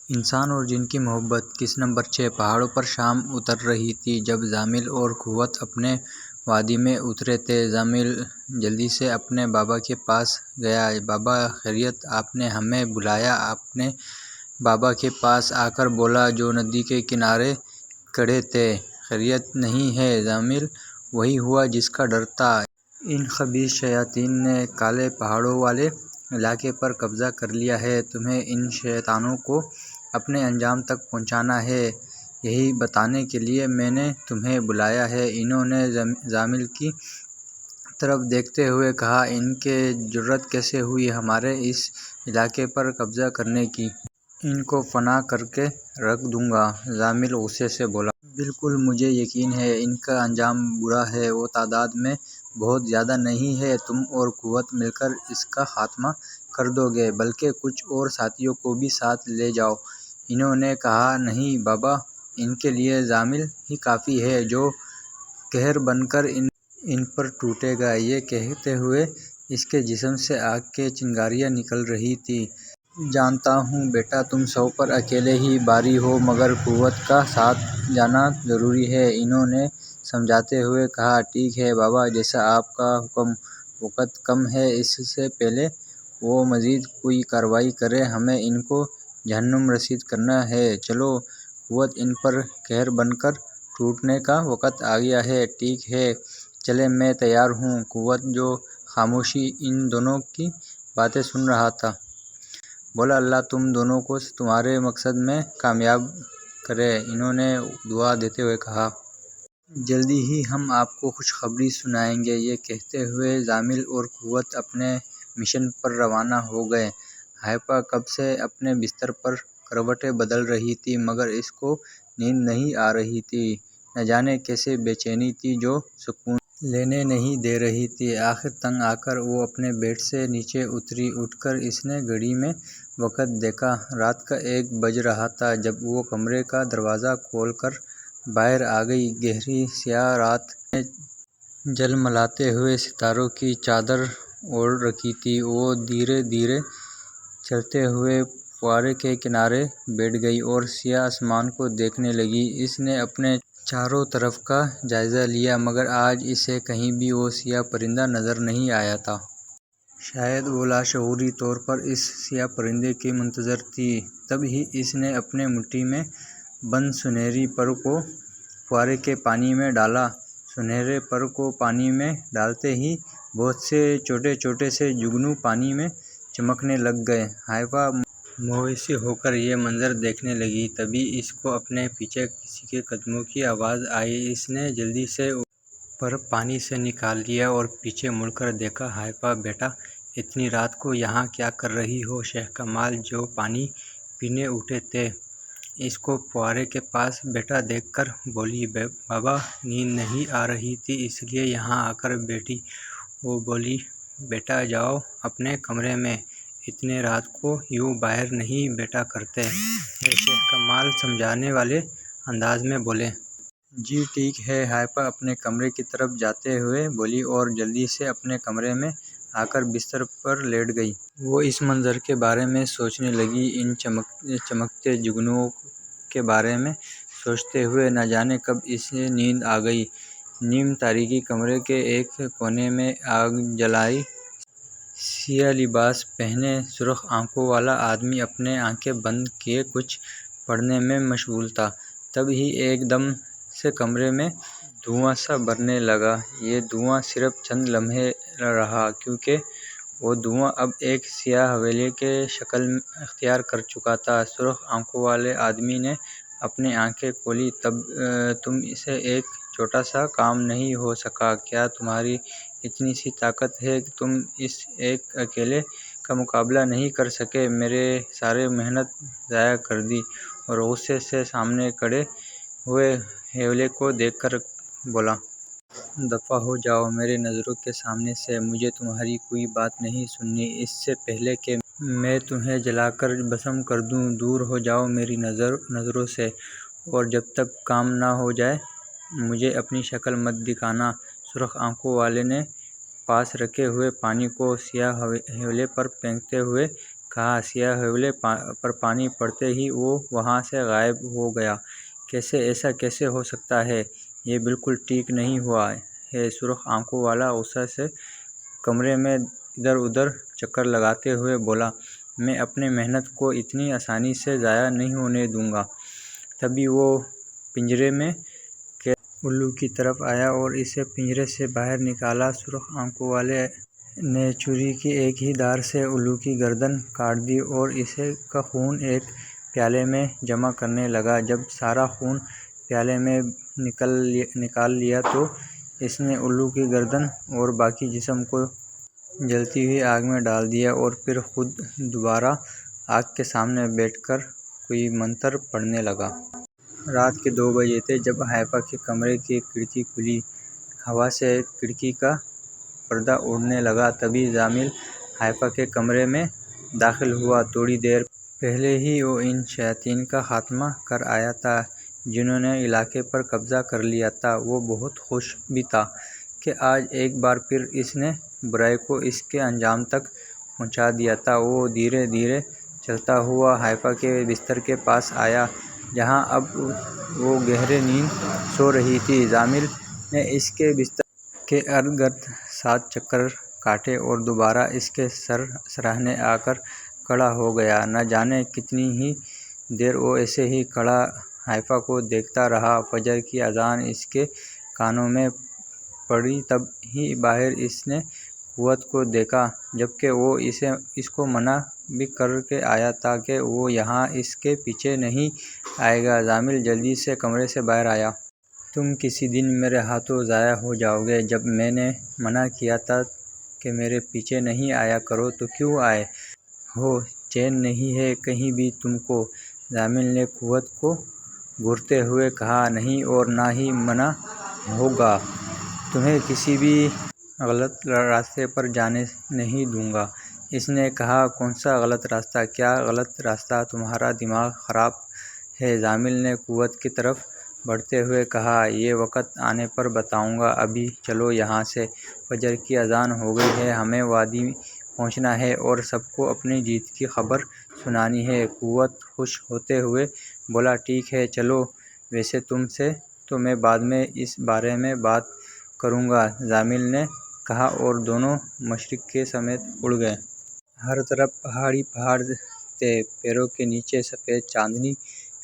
انسان اور جن کی محبت۔ قسط نمبر 6۔ پہاڑوں پر شام اتر رہی تھی جب ضامل اور قوت اپنے وادی میں اترے تھے۔ ضامل جلدی سے اپنے بابا کے پاس گیا۔ بابا خیریت، آپ نے ہمیں بلایا؟ اپنے بابا کے پاس آ کر بولا جو ندی کے کنارے کھڑے تھے۔ خیریت نہیں ہے ضامل، وہی ہوا جس کا ڈر تھا۔ ان خبیث شیاطین نے کالے پہاڑوں والے علاقے پر قبضہ کر لیا ہے۔ تمہیں ان شیطانوں کو اپنے انجام تک پہنچانا ہے، یہی بتانے کے لیے میں نے تمہیں بلایا ہے۔ انہوں نے ضامل کی طرف دیکھتے ہوئے کہا، ان کے جرأت کیسے ہوئی ہمارے اس علاقے پر قبضہ کرنے کی؟ ان کو فنا کر کے رکھ دوں گا۔ ضامل غصے سے بولا، بالکل مجھے یقین ہے ان کا انجام برا ہے۔ وہ تعداد میں بہت زیادہ نہیں ہے، تم اور قوت مل کر اس کا خاتمہ کر دو گے، بلکہ کچھ اور ساتھیوں کو بھی ساتھ لے جاؤ۔ انہوں نے کہا، نہیں بابا، ان کے لیے ضامل ہی کافی ہے جو قہر بن کر ان پر ٹوٹے گا۔ یہ کہتے ہوئے اس کے جسم سے آگ کی چنگاریاں نکل رہی تھیں۔ جانتا ہوں بیٹا تم 100 پر اکیلے ہی بھاری ہو، مگر قوت کا ساتھ جانا ضروری ہے۔ انہوں نے سمجھاتے ہوئے کہا، ٹھیک ہے بابا، جیسا آپ کا حکم۔ وقت کم ہے، اس سے پہلے وہ مزید کوئی کارروائی کریں، ہمیں ان کو جہنم رسید کرنا ہے۔ چلو قوت، ان پر قہر بن کر ٹوٹنے کا وقت آ گیا ہے۔ ٹھیک ہے چلیں، میں تیار ہوں۔ قوت جو خاموشی ان دونوں کی باتیں سن رہا تھا، بولا، اللہ تم دونوں کو تمہارے مقصد میں کامیاب کرے۔ انہوں نے دعا دیتے ہوئے کہا، جلدی ہی ہم آپ کو خوشخبری سنائیں گے۔ یہ کہتے ہوئے ضامل اور قوت اپنے مشن پر روانہ ہو گئے۔ ہائپا کب سے اپنے بستر پر کروٹیں بدل رہی تھی، مگر اس کو نیند نہیں آ رہی تھی۔ نہ جانے کیسی بے چینی تھی جو سکون لینے نہیں دے رہی تھی۔ آخر تنگ آ کر وہ اپنے بیڈ سے نیچے اتری۔ اٹھ کر اس نے گھڑی میں وقت دیکھا۔ رات کا 1 بج رہا تھا جب وہ کمرے کا دروازہ کھول کر باہر آ گئی۔ گہری سیاہ رات میں جھلملاتے ہوئے ستاروں کی چادر اوڑھ رکھی تھی۔ وہ دھیرے دھیرے چلتے ہوئے فوارے کے کنارے بیٹھ گئی اور سیاہ آسمان کو دیکھنے لگی۔ اس نے اپنے چاروں طرف کا جائزہ لیا، مگر آج اسے کہیں بھی وہ سیاہ پرندہ نظر نہیں آیا تھا۔ شاید وہ لاشعوری طور پر اس سیاہ پرندے کی منتظر تھی۔ تب ہی اس نے اپنے مٹھی میں بند سنہری پر کو فوارے کے پانی میں ڈالا۔ سنہرے پر کو پانی میں ڈالتے ہی بہت سے چھوٹے چھوٹے سے جگنو پانی میں چمکنے لگ گئے۔ ہائپا مایوس ہو کر یہ منظر دیکھنے لگی۔ تبھی اس کو اپنے پیچھے کسی کے قدموں کی آواز آئی۔ اس نے جلدی سے پر پانی سے نکال لیا اور پیچھے مڑ کر دیکھا۔ ہائپا بیٹا، اتنی رات کو یہاں کیا کر رہی ہو؟ شیخ کمال جو پانی پینے اٹھے تھے، اس کو فوارے کے پاس بیٹھا دیکھ کر بولی، بابا نیند نہیں آ رہی تھی اس لیے یہاں آ کر بیٹھی۔ وہ بولی، بیٹا جاؤ اپنے کمرے میں، اتنی رات کو یوں باہر نہیں بیٹھا کرتے ہیں۔ شیخ کمال سمجھانے والے انداز میں بولے، جی ٹھیک ہے۔ ہائپا اپنے کمرے کی طرف جاتے ہوئے بولی اور جلدی سے اپنے کمرے میں آ کر بستر پر لیٹ گئی۔ وہ اس منظر کے بارے میں سوچنے لگی، ان چمکتے جگنوؤں کے بارے میں سوچتے ہوئے نہ جانے کب اسے نیند آ گئی۔ نیم تاریک کمرے کے ایک کونے میں آگ جلائی سیاہ لباس پہنے سرخ آنکھوں والا آدمی اپنی آنکھیں بند کیے کچھ پڑھنے میں مشغول تھا۔ تب ہی ایک دم سے کمرے میں دھواں سا بھرنے لگا۔ یہ دھواں صرف چند لمحے رہا، کیونکہ وہ دھواں اب ایک سیاہ حوالے کی شکل اختیار کر چکا تھا۔ سرخ آنکھوں والے آدمی نے اپنی آنکھیں کھولی، تم سے ایک چھوٹا سا کام نہیں ہو سکا کیا؟ تمہاری اتنی سی طاقت ہے کہ تم اس ایک اکیلے کا مقابلہ نہیں کر سکے؟ میری ساری محنت ضائع کر دی۔ اور غصے سے سامنے کھڑے ہوئے حوالے کو دیکھ کر بولا، دفعہ ہو جاؤ میری نظروں کے سامنے سے، مجھے تمہاری کوئی بات نہیں سننی۔ اس سے پہلے کہ میں تمہیں جلا کر بھسم کر دوں، دور ہو جاؤ میری نظروں سے، اور جب تک کام نہ ہو جائے مجھے اپنی شکل مت دکھانا۔ سرخ آنکھوں والے نے پاس رکھے ہوئے پانی کو سیاہ حوالے پر پھینکتے ہوئے کہا۔ سیاہ حوالے پر پانی پڑتے ہی وہ وہاں سے غائب ہو گیا۔ کیسے؟ ایسا کیسے ہو سکتا ہے؟ یہ بالکل ٹھیک نہیں ہوا ہے۔ سرخ آنکھوں والا غصے سے کمرے میں ادھر ادھر چکر لگاتے ہوئے بولا، میں اپنی محنت کو اتنی آسانی سے ضائع نہیں ہونے دوں گا۔ تبھی وہ پنجرے میں قید الو کی طرف آیا اور اسے پنجرے سے باہر نکالا۔ سرخ آنکھوں والے نے چھری کی ایک ہی دھار سے الو کی گردن کاٹ دی اور اس کا خون ایک پیالے میں جمع کرنے لگا۔ جب سارا خون پیالے میں نکال لیا تو اس نے الو کی گردن اور باقی جسم کو جلتی ہوئی آگ میں ڈال دیا اور پھر خود دوبارہ آگ کے سامنے بیٹھ کر کوئی منتر پڑھنے لگا۔ رات کے 2 بجے تھے جب حائفہ کے کمرے کی کھڑکی کھلی۔ ہوا سے کھڑکی کا پردہ اڑنے لگا۔ تبھی جمیل حائفہ کے کمرے میں داخل ہوا۔ تھوڑی دیر پہلے ہی وہ ان شیاطین کا خاتمہ کر آیا تھا جنہوں نے علاقے پر قبضہ کر لیا تھا۔ وہ بہت خوش بھی تھا کہ آج ایک بار پھر اس نے برائی کو اس کے انجام تک پہنچا دیا تھا۔ وہ دھیرے دھیرے چلتا ہوا حائفہ کے بستر کے پاس آیا جہاں اب وہ گہری نیند سو رہی تھی۔ جمیل نے اس کے بستر کے ارد گرد 7 چکر کاٹے اور دوبارہ اس کے سراہنے آ کر کھڑا ہو گیا۔ نہ جانے کتنی ہی دیر وہ ایسے ہی کھڑا حائفہ کو دیکھتا رہا۔ فجر کی اذان اس کے کانوں میں پڑی تب ہی باہر اس نے قوت کو دیکھا، جبکہ وہ اس کو منع بھی کر کے آیا تھا کہ وہ یہاں اس کے پیچھے نہیں آئے گا۔ جمیل جلدی سے کمرے سے باہر آیا۔ تم کسی دن میرے ہاتھوں ضائع ہو جاؤ گے۔ جب میں نے منع کیا تھا کہ میرے پیچھے نہیں آیا کرو تو کیوں آئے ہو؟ چین نہیں ہے کہیں بھی تم کو؟ جمیل نے قوت کو گھورتے ہوئے کہا۔ نہیں اور نہ ہی منع ہوگا۔ تمہیں کسی بھی غلط راستے پر جانے نہیں دوں گا۔ اس نے کہا۔ کون سا غلط راستہ؟ کیا غلط راستہ؟ تمہارا دماغ خراب ہے؟ جمیل نے قوت کی طرف بڑھتے ہوئے کہا۔ یہ وقت آنے پر بتاؤں گا، ابھی چلو یہاں سے۔ فجر کی اذان ہو گئی ہے، ہمیں وادی پہنچنا ہے اور سب کو اپنی جیت کی خبر سنانی ہے۔ قوت خوش ہوتے ہوئے بولا، ٹھیک ہے چلو، ویسے تم سے تو میں بعد میں اس بارے میں بات کروں گا، جمیل نے کہا اور دونوں مشرق کی سمت اڑ گئے۔ ہر طرف پہاڑ ہی پہاڑ تھے۔ پیروں کے نیچے سفید چاندنی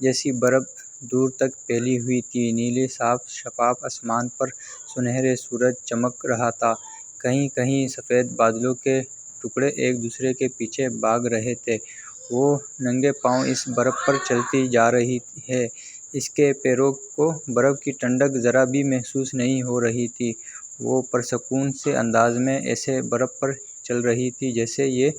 جیسی برف دور تک پھیلی ہوئی تھی۔ نیلے صاف شفاف آسمان پر سنہرے سورج چمک رہا تھا۔ کہیں کہیں سفید بادلوں کے ٹکڑے ایک دوسرے کے پیچھے بھاگ رہے تھے۔ وہ ننگے پاؤں اس برف پر چلتی جا رہی ہے۔ اس کے پیروں کو برف کی ٹھنڈک ذرا بھی محسوس نہیں ہو رہی تھی۔ وہ پرسکون سے انداز میں ایسے برف پر چل رہی تھی جیسے یہ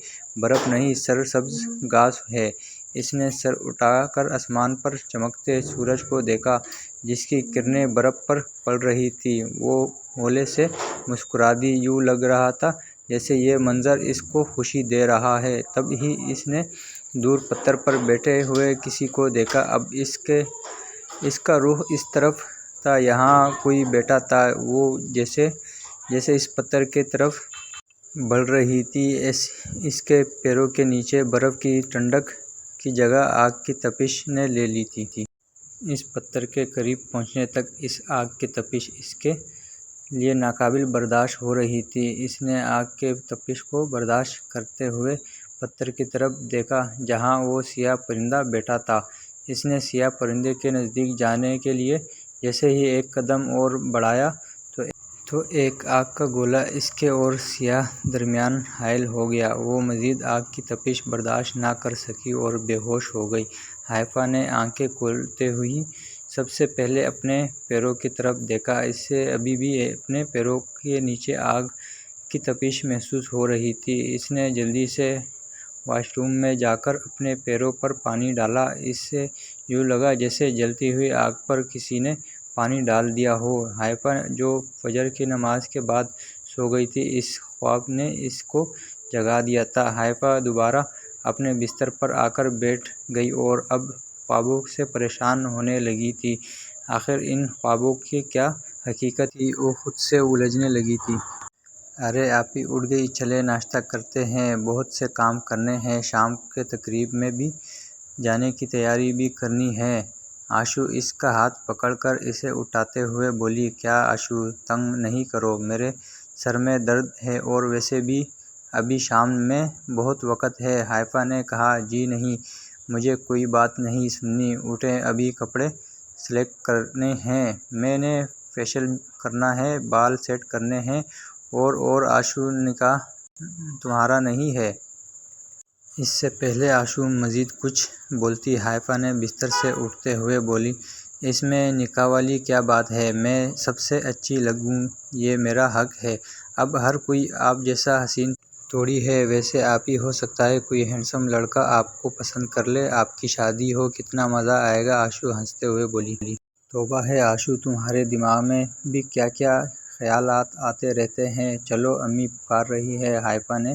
برف نہیں، سرسبز گھاس ہے۔ اس نے سر اٹھا کر آسمان پر چمکتے سورج کو دیکھا جس کی کرنیں برف پر پڑ رہی تھیں۔ وہ ہولے سے مسکرا دی۔ یوں لگ رہا تھا جیسے یہ منظر اس کو خوشی دے رہا ہے۔ تب ہی اس نے دور پتھر پر بیٹھے ہوئے کسی کو دیکھا۔ اب اس کا رخ اس طرف تھا، یہاں کوئی بیٹھا تھا۔ وہ جیسے اس پتھر کی طرف بڑھ رہی تھی، اس کے پیروں کے نیچے برف کی ٹھنڈک کی جگہ آگ کی تپش نے لے لی تھی۔ اس پتھر کے قریب پہنچنے تک اس آگ کی تپش اس کے لیے ناقابل برداشت ہو رہی تھی۔ اس نے آگ کی تپش کو برداشت کرتے ہوئے پتھر کی طرف دیکھا جہاں وہ سیاہ پرندہ بیٹھا تھا۔ اس نے سیاہ پرندے کے نزدیک جانے کے لیے جیسے ہی ایک قدم اور بڑھایا تو ایک آگ کا گولا اس کے اور سیاہ درمیان حائل ہو گیا۔ وہ مزید آگ کی تپش برداشت نہ کر سکی اور بے ہوش ہو گئی۔ حائفہ نے آنکھیں کھولتے ہی سب سے پہلے اپنے پیروں کی طرف دیکھا۔ اسے ابھی بھی اپنے پیروں کے نیچے آگ کی تپش محسوس ہو رہی تھی۔ اس نے جلدی سے واش روم میں جا کر اپنے پیروں پر پانی ڈالا۔ اسے یوں لگا جیسے جلتی ہوئی آگ پر کسی نے پانی ڈال دیا ہو۔ حائفہ جو فجر کی نماز کے بعد سو گئی تھی، اس خواب نے اس کو جگا دیا تھا۔ حائفہ دوبارہ اپنے بستر پر آ کر بیٹھ گئی اور اب خوابوں سے پریشان ہونے لگی تھی۔ آخر ان خوابوں کی کیا حقیقت تھی، وہ خود سے الجھنے لگی تھی۔ ارے آپی اٹھ گئی، چلے ناشتہ کرتے ہیں، بہت سے کام کرنے ہیں، شام کے تقریب میں بھی جانے کی تیاری بھی کرنی ہے۔ آشو اس کا ہاتھ پکڑ کر اسے اٹھاتے ہوئے بولی، کیا آشو، تنگ نہیں کرو، میرے سر میں درد ہے اور ویسے بھی ابھی شام میں بہت وقت ہے۔ حائفہ نے کہا، جی نہیں، مجھے کوئی بات نہیں سننی، اٹھیں، ابھی کپڑے سلیکٹ کرنے ہیں، میں نے فیشل کرنا ہے، بال سیٹ کرنے ہیں، اور آشو نکاح تمہارا نہیں ہے۔ اس سے پہلے آشو مزید کچھ بولتی، حائفہ نے بستر سے اٹھتے ہوئے بولی، اس میں نکاح والی کیا بات ہے، میں سب سے اچھی لگوں، یہ میرا حق ہے۔ اب ہر کوئی آپ جیسا حسین تھوڑی ہے، ویسے آپ ہی ہو سکتا ہے کوئی ہینڈسم لڑکا آپ کو پسند کر لے، آپ کی شادی ہو، کتنا مزہ آئے گا۔ آشو ہنستے ہوئے بولی، توبہ ہے آشو، تمہارے دماغ میں بھی کیا کیا خیالات آتے رہتے ہیں، چلو امی پکار رہی ہے۔ حائفہ نے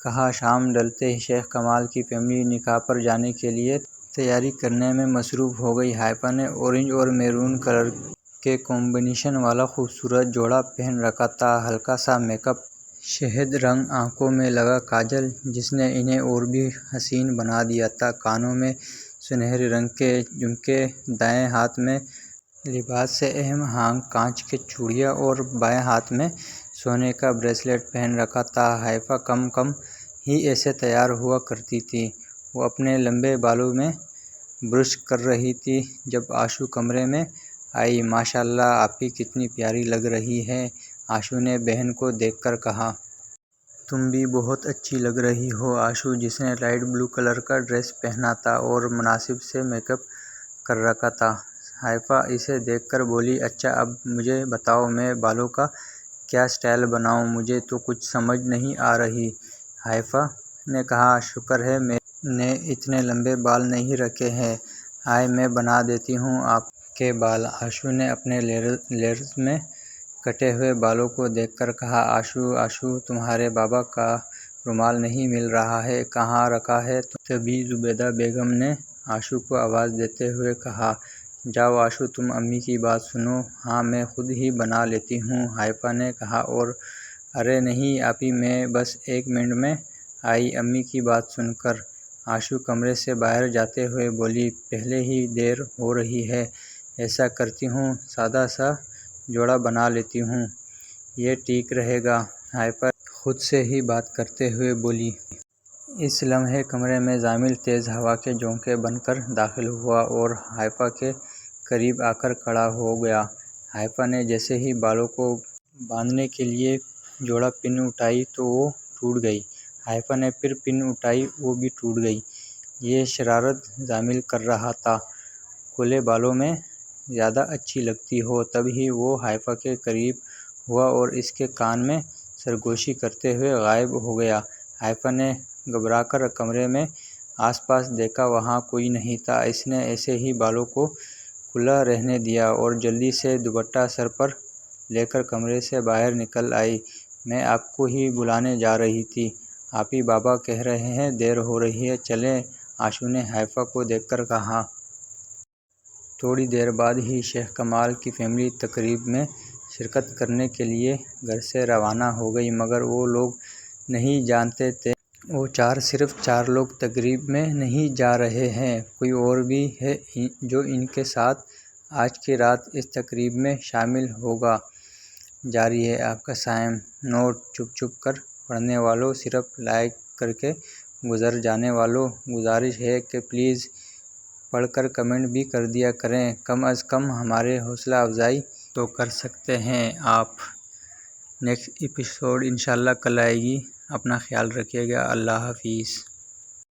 کہا۔ شام ڈھلتے ہی شیخ کمال کی فیملی نکاح پر جانے کے لیے تیاری کرنے میں مصروف ہو گئی۔ حائفہ نے اورنج اور میرون کلر کے کمبینیشن والا خوبصورت جوڑا پہن رکھا تھا، ہلکا سا میک اپ، شہد رنگ آنکھوں میں لگا کاجل جس نے انہیں اور بھی حسین بنا دیا تھا، کانوں میں سنہرے رنگ کے جھمکے، دائیں ہاتھ میں لباس سے اہم ہانگ کانچ کی چوڑیاں اور بائیں ہاتھ میں سونے کا بریسلیٹ پہن رکھا تھا۔ حائفہ کم ہی ایسے تیار ہوا کرتی تھی، وہ اپنے لمبے بالوں میں برش کر رہی تھی جب آشو کمرے میں آئی۔ ماشاء اللہ آپی کتنی پیاری لگ رہی ہیں، آشو نے بہن کو دیکھ کر کہا۔ تم بھی بہت اچھی لگ رہی ہو۔ آشو، جس نے لائٹ بلو کلر کا ڈریس پہنا تھا اور مناسب سے میک اپ کر رکھا تھا، حائفہ اسے دیکھ کر بولی، اچھا اب مجھے بتاؤ میں بالوں کا کیا سٹائل بناؤں، مجھے تو کچھ سمجھ نہیں آ رہی۔ حائفہ نے کہا، شکر ہے میں نے اتنے لمبے بال نہیں رکھے ہیں، آئے میں بنا دیتی ہوں آپ کے بال۔ آشو نے اپنے لیئرز میں کٹے ہوئے بالوں کو دیکھ کر کہا، آشو تمہارے بابا کا رومال نہیں مل رہا ہے، کہاں رکھا ہے؟ تبھی زبیدہ بیگم نے آشو کو آواز دیتے ہوئے کہا، جاؤ آشو تم امی کی بات سنو، ہاں میں خود ہی بنا لیتی ہوں۔ حائفہ نے کہا، اور ارے نہیں آپی، میں بس ایک منٹ میں آئی امی کی بات سن کر۔ آشو کمرے سے باہر جاتے ہوئے بولی، پہلے ہی دیر ہو رہی ہے، ایسا کرتی ہوں سادہ سا جوڑا بنا لیتی ہوں، یہ ٹھیک رہے گا۔ حائفہ خود سے ہی بات کرتے ہوئے بولی۔ اس لمحے کمرے میں جمیل تیز ہوا کے جھونکے بن کر داخل ہوا اور حائفہ کے قریب آ کر کھڑا ہو گیا۔ حائفہ نے جیسے ہی بالوں کو باندھنے کے لیے جوڑا پن اٹھائی تو وہ ٹوٹ گئی۔ حائفہ نے پھر پن اٹھائی، وہ بھی ٹوٹ گئی۔ یہ شرارت جمیل کر رہا تھا، کھلے بالوں میں زیادہ اچھی لگتی ہو۔ تبھی وہ حائفہ کے قریب ہوا اور اس کے کان میں سرگوشی کرتے ہوئے غائب ہو گیا۔ حائفہ نے گھبرا کر کمرے میں آس پاس دیکھا، وہاں کوئی نہیں تھا۔ اس نے ایسے ہی بالوں کو کھلا رہنے دیا اور جلدی سے دوپٹہ سر پر لے کر کمرے سے باہر نکل آئی۔ میں آپ کو ہی بلانے جا رہی تھی آپی، بابا کہہ رہے ہیں دیر ہو رہی ہے، چلیں، آشو نے حائفہ کو دیکھ کر کہا۔ تھوڑی دیر بعد ہی شیخ کمال کی فیملی تقریب میں شرکت کرنے کے لیے گھر سے روانہ ہو گئی، مگر وہ لوگ نہیں جانتے تھے وہ صرف 4 لوگ تقریب میں نہیں جا رہے ہیں، کوئی اور بھی ہے جو ان کے ساتھ آج کی رات اس تقریب میں شامل ہوگا۔ جاری ہے آپ کا سائم نوٹ، چھپ کر پڑھنے والوں، صرف لائک کر کے گزر جانے والوں، گزارش ہے کہ پلیز پڑھ کر کمنٹ بھی کر دیا کریں، کم از کم ہماری حوصلہ افزائی تو کر سکتے ہیں آپ۔ نیکسٹ ایپیسوڈ انشاءاللہ کل آئے گی، اپنا خیال رکھیے گا، اللہ حافظ۔